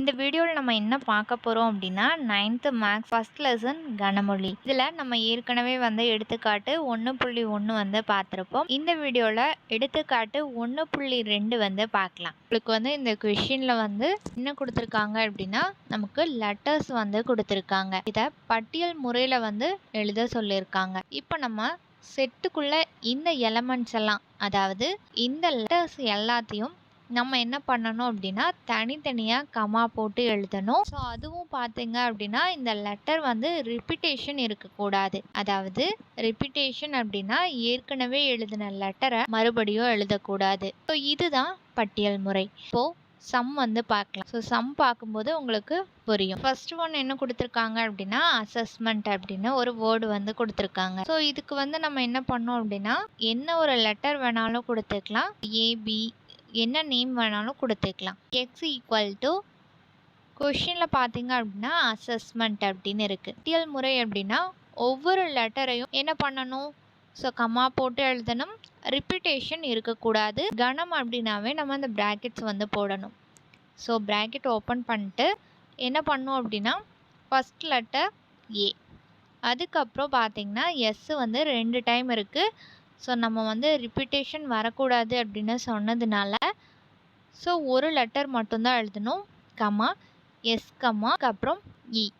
இந்த வீடியோவில் நம்ம என்ன பார்க்க போகிறோம் அப்படின்னா 9th மேக்ஸ் ஃபர்ஸ்ட் லெசன் கனமொழி. இதில் நம்ம ஏற்கனவே எடுத்துக்காட்டு 1.1 பார்த்துருப்போம். இந்த வீடியோவில் எடுத்துக்காட்டு 1.2 பார்க்கலாம். உங்களுக்கு இந்த கொஷினில் என்ன கொடுத்துருக்காங்க அப்படின்னா நமக்கு லெட்டர்ஸ் கொடுத்துருக்காங்க. இதை பட்டியல் முறையில் எழுத சொல்லியிருக்காங்க. இப்போ நம்ம செட்டுக்குள்ளே இந்த எலமெண்ட்ஸ் எல்லாம், அதாவது இந்த லெட்டர்ஸ் எல்லாத்தையும் நம்ம என்ன பண்ணணும் அப்படின்னா தனித்தனியாக கமா போட்டு எழுதணும். ஸோ அதுவும் பார்த்தீங்க அப்படின்னா இந்த லெட்டர் ரிப்பீட்டேஷன் இருக்கக்கூடாது. அதாவது ரிப்பீட்டேஷன் அப்படின்னா ஏற்கனவே எழுதின லெட்டரை மறுபடியும் எழுதக்கூடாது. ஸோ இதுதான் பட்டியல் முறை. இப்போது சம் பார்க்கலாம். ஸோ சம் பார்க்கும்போது உங்களுக்கு புரியும். ஃபர்ஸ்ட் ஒன் என்ன கொடுத்துருக்காங்க அப்படின்னா அசஸ்மெண்ட் அப்படின்னு ஒரு வேர்டு கொடுத்துருக்காங்க. ஸோ இதுக்கு நம்ம என்ன பண்ணோம் அப்படின்னா என்ன ஒரு லெட்டர் வேணாலும் கொடுத்துக்கலாம். ஏபி என்ன நேம் வேணாலும் கொடுத்துக்கலாம். எக்ஸ் ஈக்குவல் டு கொஷினில் பார்த்தீங்க அப்படின்னா அசஸ்மெண்ட் அப்படின்னு இருக்குது. பட்டியல் முறை அப்படின்னா ஒவ்வொரு லெட்டரையும் என்ன பண்ணணும், ஸோ கமா போட்டு எழுதணும். ரிப்பீட்டேஷன் இருக்கக்கூடாது. கணம் அப்படின்னாவே நம்ம அந்த ப்ராக்கெட்ஸ் போடணும். ஸோ ப்ராக்கெட் ஓப்பன் பண்ணிட்டு என்ன பண்ணோம் அப்படின்னா ஃபஸ்ட் லெட்டர் ஏ, அதுக்கப்புறம் பார்த்தீங்கன்னா எஸ் 2 டைம் இருக்குது. ஸோ நம்ம ரிப்பீட்டேஷன் வரக்கூடாது அப்படின்னு சொன்னதுனால ஸோ ஒரு லெட்டர் மட்டும்தான் எழுதணும். கமா எஸ் கமா அப்புறம் இ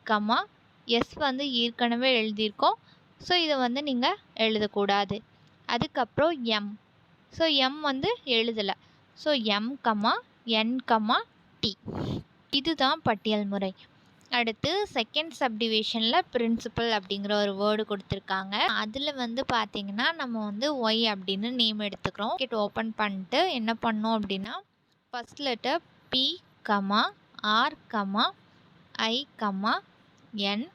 கமா எஸ் ஏற்கனவே எழுதியிருக்கோம். ஸோ இதை நீங்கள் எழுதக்கூடாது. அதுக்கப்புறம் எம், ஸோ எம் எழுதலை. So M comma N comma T, இதுதான் பட்டியல் முறை. அடுத்து செகண்ட் சப்டிவிஷனில் பிரின்சிபல் அப்படிங்கிற ஒரு வேர்டு கொடுத்துருக்காங்க. அதில் பார்த்தீங்கன்னா நம்ம ஒய் அப்படின்னு நேம் எடுத்துக்கிறோம். கிட்ட ஓப்பன் பண்ணிட்டு என்ன பண்ணோம் அப்படின்னா first letter P comma R comma I comma N,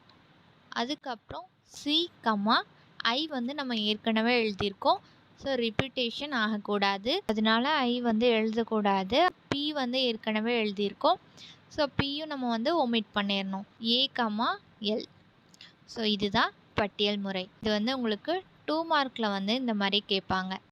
அதுக்கப்புறம் சி கமா ஐ நம்ம ஏற்கனவே எழுதியிருக்கோம். ஸோ ரிப்பீட்டேஷன் ஆகக்கூடாது, அதனால ஐ எழுதக்கூடாது. பி ஏற்கனவே எழுதியிருக்கோம். ஸோ பியும் நம்ம ஒமிட் பண்ணிடணும். ஏ கமா எல். ஸோ இதுதான் பட்டியல் முறை. இது உங்களுக்கு 2 மார்க்கில் இந்த மாதிரி கேட்பாங்க.